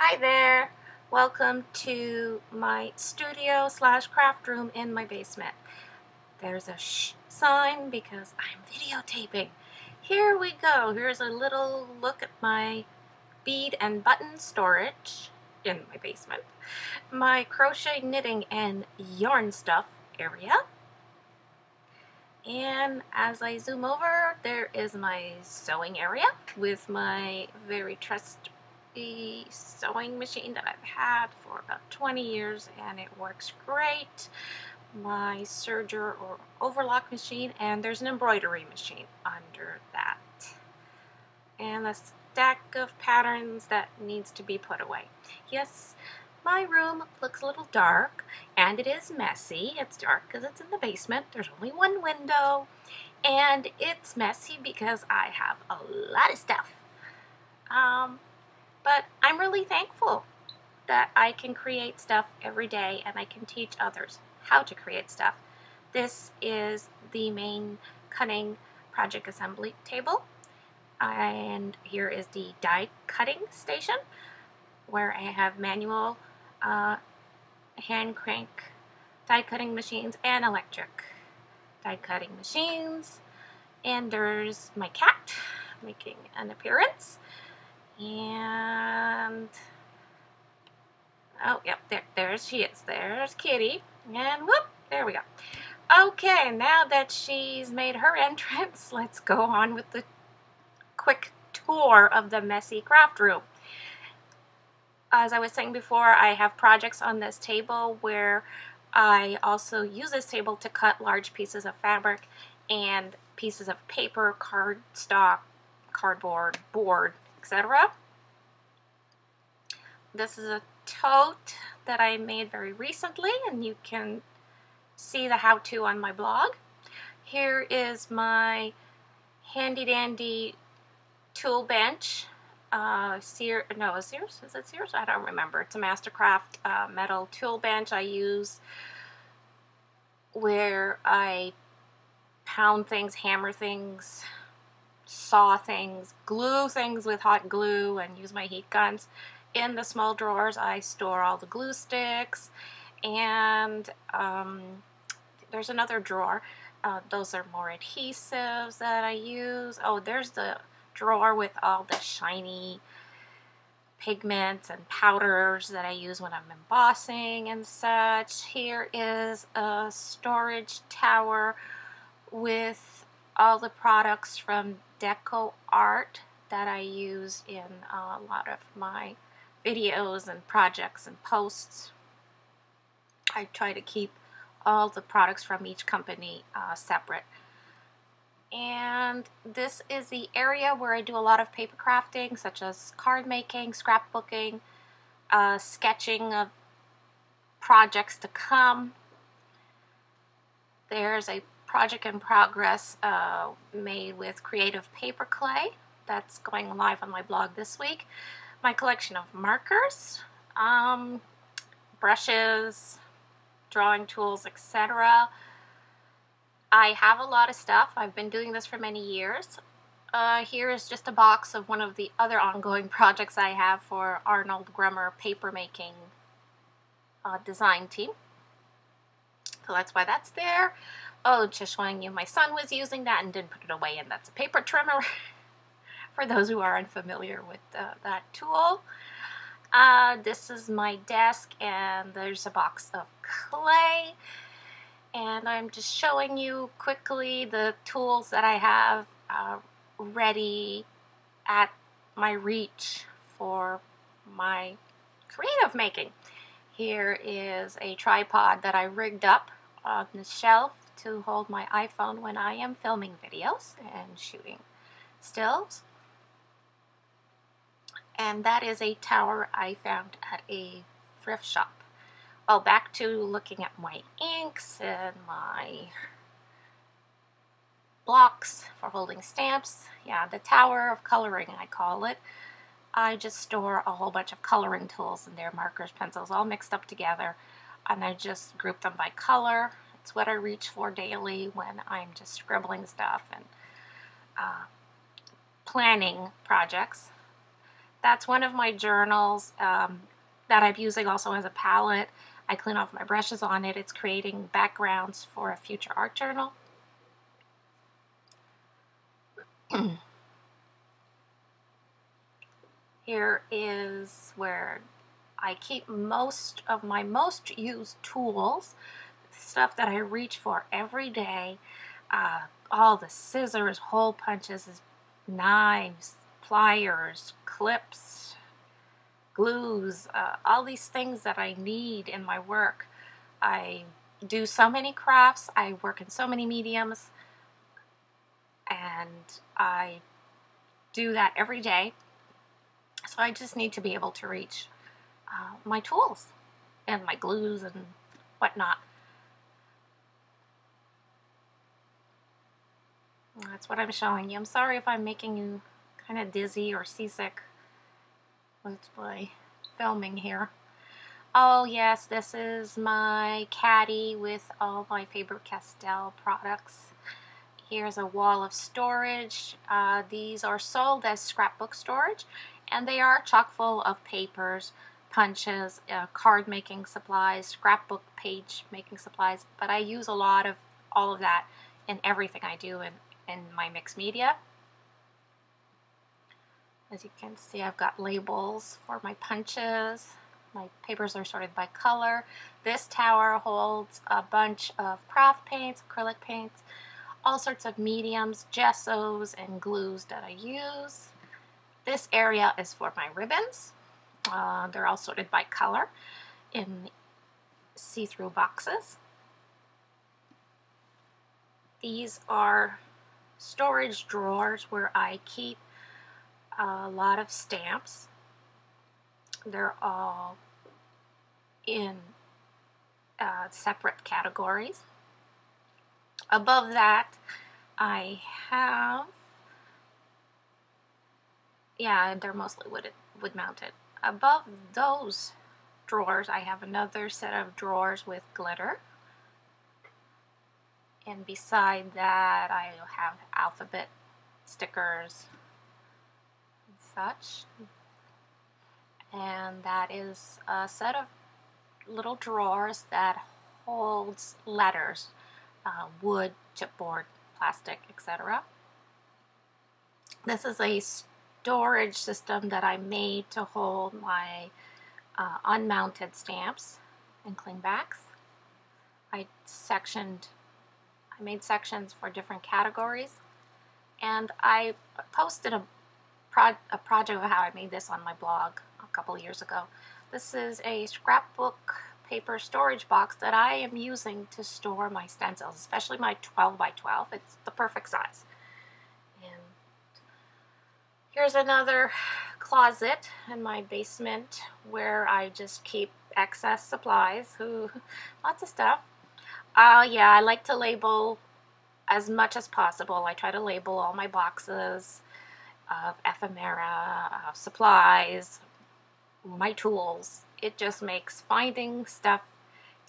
Hi there! Welcome to my studio slash craft room in my basement. There's a shh sign because I'm videotaping. Here we go. Here's a little look at my bead and button storage in my basement. My crochet, knitting, and yarn stuff area. And as I zoom over, there is my sewing area with my very trusty sewing machine that I've had for about 20 years and it works great. My serger or overlock machine, and there's an embroidery machine under that. And a stack of patterns that needs to be put away. Yes, my room looks a little dark, and it is messy. It's dark because it's in the basement. There's only one window, and it's messy because I have a lot of stuff. But I'm really thankful that I can create stuff every day, and I can teach others how to create stuff. This is the main cutting project assembly table, and here is the die cutting station where I have manual hand crank die cutting machines and electric die cutting machines. And there's my cat making an appearance. And oh, yep, there she is. There's Kitty. And whoop, there we go. Okay, now that she's made her entrance, let's go on with the quick tour of the messy craft room. As I was saying before, I have projects on this table where I also use this table to cut large pieces of fabric and pieces of paper, cardstock, cardboard, board, etc. This is a tote that I made very recently, and you can see the how-to on my blog. Here is my handy-dandy tool bench. Sears? Is it Sears? I don't remember. It's a Mastercraft metal tool bench I use where I pound things, hammer things, saw things, glue things with hot glue, and use my heat guns. In the small drawers I store all the glue sticks, and there's another drawer. Those are more adhesives that I use. Oh, there's the drawer with all the shiny pigments and powders that I use when I'm embossing and such. Here is a storage tower with all the products from Deco Art that I use in a lot of my videos and projects and posts. I try to keep all the products from each company separate. And this is the area where I do a lot of paper crafting, such as card making, scrapbooking, sketching of projects to come. There's a project in progress made with creative paper clay that's going live on my blog this week. My collection of markers, brushes, drawing tools, etc. I have a lot of stuff. I've been doing this for many years. Here is just a box of one of the other ongoing projects I have for ARNOLD GRUMMER paper making design team. So that's why that's there. Oh, just showing you my son was using that and didn't put it away, and that's a paper trimmer for those who are unfamiliar with that tool. This is my desk, and there's a box of clay. And I'm just showing you quickly the tools that I have ready at my reach for my creative making. Here is a tripod that I rigged up on the shelf to hold my iPhone when I am filming videos and shooting stills. And that is a tower I found at a thrift shop. Oh, back to looking at my inks and my blocks for holding stamps. Yeah, the tower of coloring, I call it. I just store a whole bunch of coloring tools in there, markers, pencils, all mixed up together, and I just group them by color. It's what I reach for daily when I'm just scribbling stuff and planning projects. That's one of my journals that I'm using also as a palette. I clean off my brushes on it. It's creating backgrounds for a future art journal. Here is where I keep most of my most used tools, stuff that I reach for every day. All the scissors, hole punches, knives, pliers, clips, glues, all these things that I need in my work. I do so many crafts, I work in so many mediums, and I do that every day. So I just need to be able to reach my tools and my glues and whatnot. That's what I'm showing you. I'm sorry if I'm making you kind of dizzy or seasick with my filming here. Oh yes, this is my caddy with all my Faber-Castell products. Here's a wall of storage. These are sold as scrapbook storage, and they are chock full of papers, punches, card making supplies, scrapbook page making supplies, but I use a lot of all of that in everything I do in my mixed media. As you can see, I've got labels for my punches. My papers are sorted by color. This tower holds a bunch of craft paints, acrylic paints, all sorts of mediums, gessos, and glues that I use. This area is for my ribbons. They're all sorted by color in see-through boxes. These are storage drawers where I keep a lot of stamps. They're all in separate categories. Above that, I have, yeah, they're mostly wood mounted. Above those drawers, I have another set of drawers with glitter. And beside that, I have alphabet stickers and such. And that is a set of little drawers that holds letters, wood, chipboard, plastic, etc. This is a storage system that I made to hold my unmounted stamps and clingbacks. I made sections for different categories, and I posted a project of how I made this on my blog a couple of years ago. This is a scrapbook paper storage box that I am using to store my stencils, especially my 12 by 12. It's the perfect size. And here's another closet in my basement where I just keep excess supplies. Lots of stuff. Yeah, I like to label as much as possible. I try to label all my boxes of ephemera, of supplies, my tools. It just makes finding stuff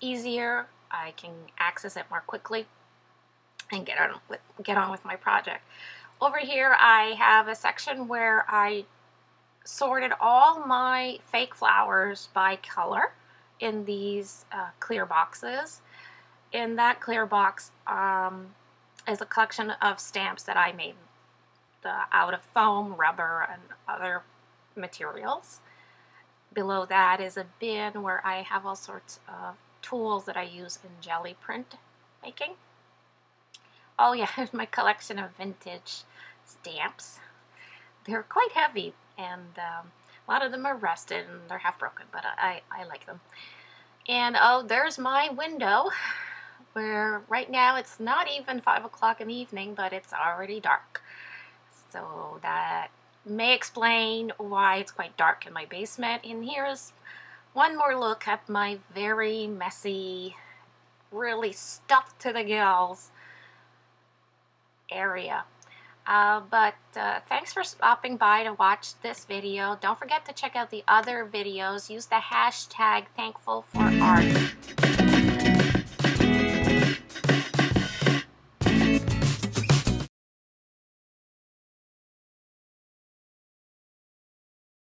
easier. I can access it more quickly and get on with my project. Over here I have a section where I sorted all my fake flowers by color in these clear boxes. In that clear box is a collection of stamps that I made out of foam, rubber, and other materials. Below that is a bin where I have all sorts of tools that I use in jelly print making. Oh yeah, here's my collection of vintage stamps. They're quite heavy, and a lot of them are rusted and they're half broken, but I like them. And oh, there's my window, where right now it's not even 5 o'clock in the evening, but it's already dark. So that may explain why it's quite dark in my basement. And here's one more look at my very messy, really stuffed to the gills area. But thanks for stopping by to watch this video. Don't forget to check out the other videos. Use the hashtag #ThankfulForArt.